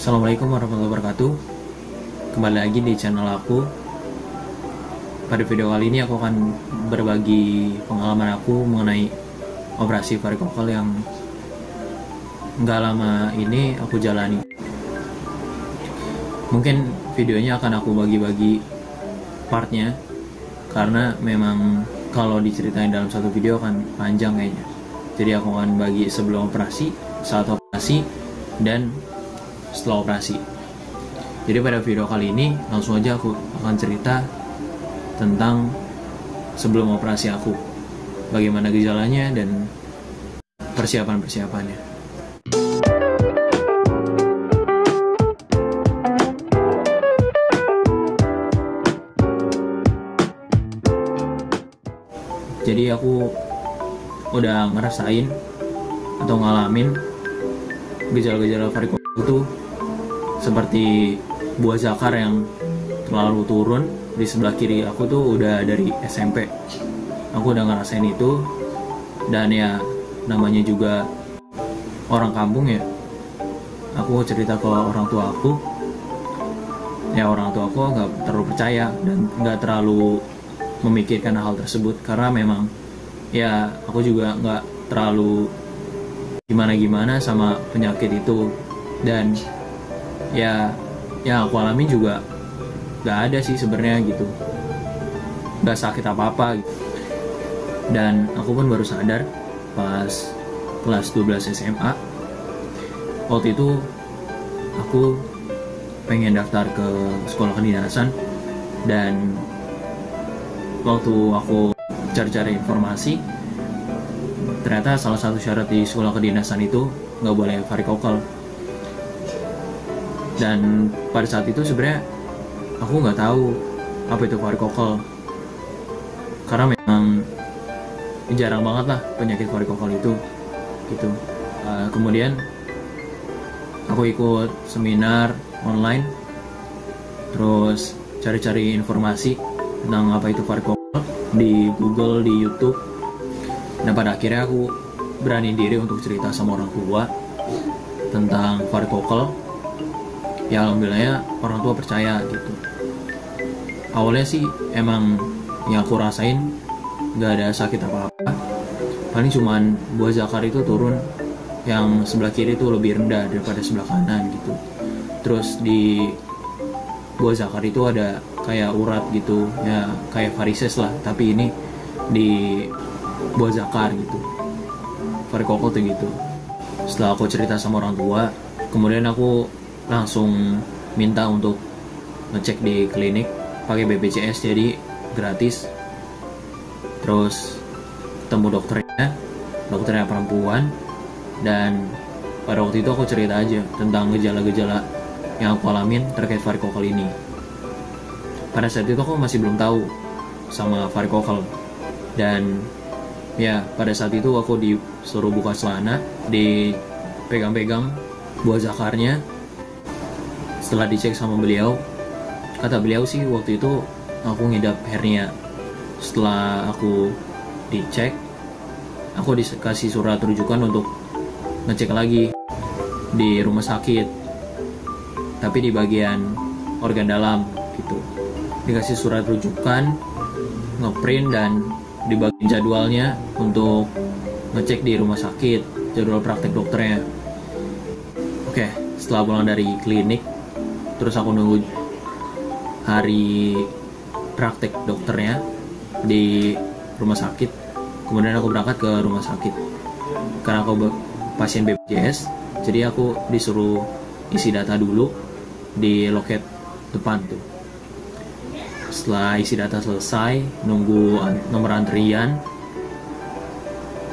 Assalamualaikum warahmatullahi wabarakatuh. Kembali lagi di channel aku. Pada video kali ini aku akan berbagi pengalaman aku mengenai operasi varikokal yang nggak lama ini aku jalani. Mungkin videonya akan aku bagi-bagi partnya, karena memang kalau diceritain dalam satu video akan panjang kayaknya. Jadi aku akan bagi sebelum operasi, saat operasi, dan setelah operasi. Jadi pada video kali ini langsung aja aku akan cerita tentang sebelum operasi aku, bagaimana gejalanya dan persiapan-persiapannya. Jadi aku udah ngerasain atau ngalamin gejala-gejala varikokal itu seperti buah zakar yang terlalu turun di sebelah kiri aku tuh udah dari SMP. Aku udah ngerasain itu, dan ya namanya juga orang kampung ya. Aku cerita ke orang tua aku, ya orang tua aku nggak terlalu percaya dan nggak terlalu memikirkan hal tersebut, karena memang ya aku juga nggak terlalu gimana-gimana sama penyakit itu, dan ya yang aku alami juga nggak ada sih sebenarnya gitu, nggak sakit apa-apa gitu. Dan aku pun baru sadar pas kelas 12 SMA. Waktu itu aku pengen daftar ke sekolah kedinasan, dan waktu aku cari-cari informasi, ternyata salah satu syarat di sekolah kedinasan itu nggak boleh varikokal. Dan pada saat itu sebenarnya aku nggak tahu apa itu varikokal, karena memang jarang banget lah penyakit varikokal itu gitu. Kemudian aku ikut seminar online, terus cari-cari informasi tentang apa itu varikokal di Google, di YouTube. Dan pada akhirnya aku berani diri untuk cerita sama orang tua tentang varikokal. Ya alhamdulillahnya orang tua percaya gitu. Awalnya sih emang yang aku rasain gak ada sakit apa-apa, paling cuman buah zakar itu turun yang sebelah kiri itu lebih rendah daripada sebelah kanan gitu. Terus di buah zakar itu ada kayak urat gitu ya, kayak varises lah, tapi ini di buah zakar gitu. Varikokal tuh gitu. Setelah aku cerita sama orang tua, kemudian aku langsung minta untuk ngecek di klinik pakai BPJS, jadi gratis. Terus ketemu dokternya perempuan, dan pada waktu itu aku cerita aja tentang gejala-gejala yang aku alamin terkait varikokal ini. Pada saat itu aku masih belum tahu sama varikokal, dan ya pada saat itu aku disuruh buka celana, dipegang-pegang buah zakarnya. Setelah dicek sama beliau, kata beliau sih waktu itu aku ngidap hernia. Setelah aku dicek, aku dikasih surat rujukan untuk ngecek lagi di rumah sakit, tapi di bagian organ dalam gitu. Dikasih surat rujukan, ngeprint, dan dibagi jadwalnya untuk ngecek di rumah sakit, jadwal praktek dokternya. Oke, setelah pulang dari klinik, terus aku nunggu hari praktek dokternya di rumah sakit. Kemudian aku berangkat ke rumah sakit karena aku pasien BPJS, jadi aku disuruh isi data dulu di loket depan tuh. Setelah isi data selesai, nunggu nomor antrian.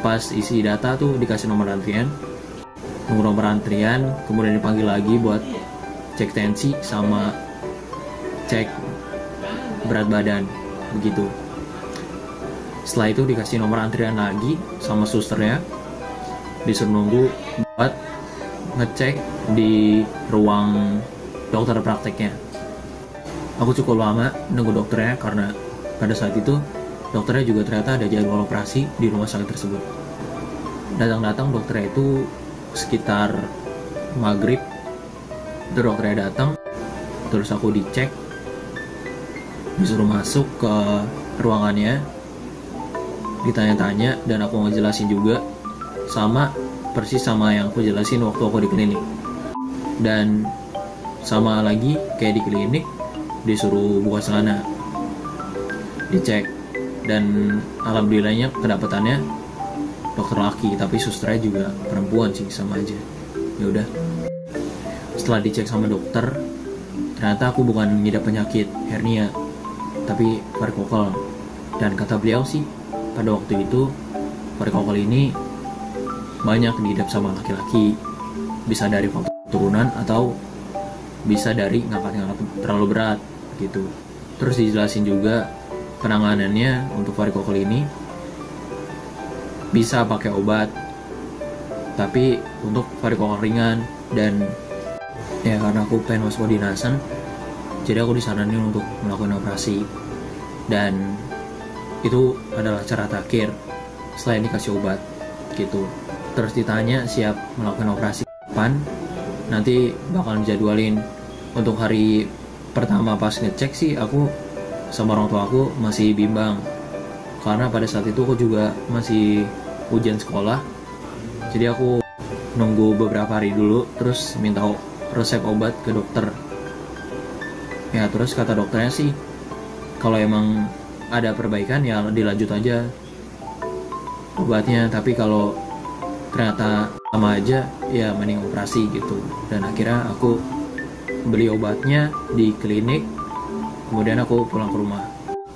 Pas isi data tuh dikasih nomor antrian, nunggu nomor antrian, kemudian dipanggil lagi buat cek tensi sama cek berat badan begitu. Setelah itu dikasih nomor antrian lagi sama susternya, disuruh nunggu buat ngecek di ruang dokter prakteknya. Aku cukup lama nunggu dokternya karena pada saat itu dokternya juga ternyata ada jadwal operasi di rumah sakit tersebut. Datang-datang dokternya itu sekitar maghrib Terus dokternya datang, terus aku dicek, disuruh masuk ke ruangannya, ditanya-tanya, dan aku ngejelasin juga persis sama yang aku jelasin waktu aku di klinik. Dan sama lagi kayak di klinik, disuruh buka celana, dicek, dan alhamdulillahnya kedapatannya dokter laki, tapi susternya juga perempuan sih, sama aja. Ya udah, setelah dicek sama dokter, ternyata aku bukan ngidap penyakit hernia, tapi varikokal. Dan kata beliau sih, pada waktu itu varikokal ini banyak diidap sama laki-laki, bisa dari faktor turunan atau bisa dari ngangkat-ngangkat terlalu berat gitu. Terus dijelasin juga penanganannya untuk varikokal ini bisa pakai obat, tapi untuk varikokal ringan. Dan ya karena aku pengen waspodinasan, jadi aku disaranin untuk melakukan operasi, dan itu adalah cara terakhir selain dikasih obat gitu. Terus ditanya siap melakukan operasi kapan, nanti bakal jadwalin. Untuk hari pertama pas ngecek sih, aku sama orang tua aku masih bimbang, karena pada saat itu aku juga masih ujian sekolah. Jadi aku nunggu beberapa hari dulu, terus minta resep obat ke dokter. Ya terus kata dokternya sih, kalau emang ada perbaikan ya dilanjut aja obatnya, tapi kalau ternyata sama aja ya mending operasi gitu. Dan akhirnya aku beli obatnya di klinik, kemudian aku pulang ke rumah.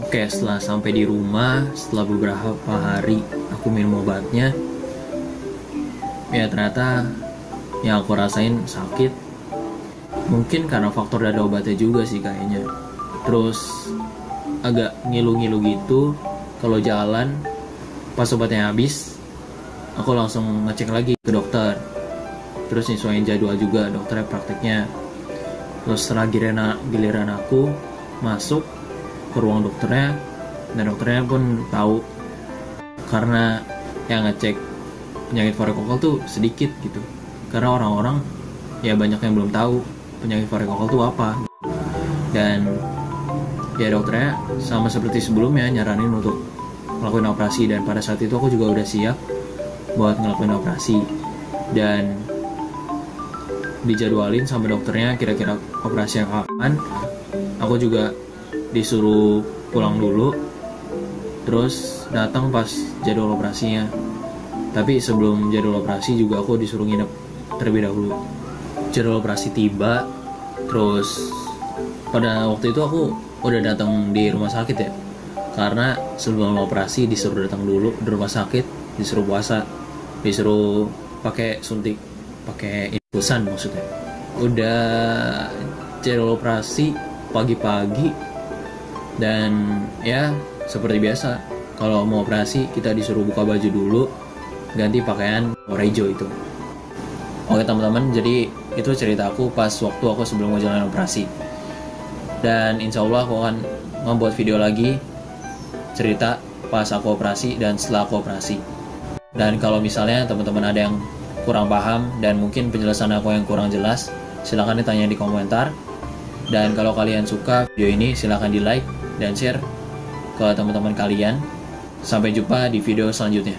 Oke, setelah sampai di rumah, setelah beberapa hari aku minum obatnya, ya ternyata yang aku rasain sakit. Mungkin karena faktor ada obatnya juga sih kayaknya. Terus agak ngilu-ngilu gitu kalau jalan. Pas obatnya habis, aku langsung ngecek lagi ke dokter, terus nyesuaiin jadwal juga dokternya prakteknya. Terus setelah giliran aku masuk ke ruang dokternya, dan dokternya pun tahu, karena yang ngecek penyakit varikokal tuh sedikit gitu, karena orang-orang ya banyak yang belum tahu penyakit varikokal tuh apa. Dan ya dokternya sama seperti sebelumnya nyaranin untuk ngelakuin operasi, dan pada saat itu aku juga udah siap buat ngelakuin operasi, dan dijadwalin sama dokternya kira-kira operasi yang kapan. Aku juga disuruh pulang dulu, terus datang pas jadwal operasinya. Tapi sebelum jadwal operasi juga aku disuruh nginep terlebih dahulu. Jadwal operasi tiba, terus pada waktu itu aku udah datang di rumah sakit ya, karena sebelum operasi disuruh datang dulu di rumah sakit, disuruh puasa, disuruh pakai suntik, pakai infusan maksudnya. Udah jadwal operasi pagi-pagi, dan ya seperti biasa kalau mau operasi kita disuruh buka baju dulu, ganti pakaian warna hijau itu. Oke teman-teman, jadi itu cerita aku pas waktu aku sebelum menjalani operasi. Dan insya Allah aku akan membuat video lagi cerita pas aku operasi dan setelah aku operasi. Dan kalau misalnya teman-teman ada yang kurang paham dan mungkin penjelasan aku yang kurang jelas, silahkan ditanya di komentar. Dan kalau kalian suka video ini, silahkan di like dan share ke teman-teman kalian. Sampai jumpa di video selanjutnya.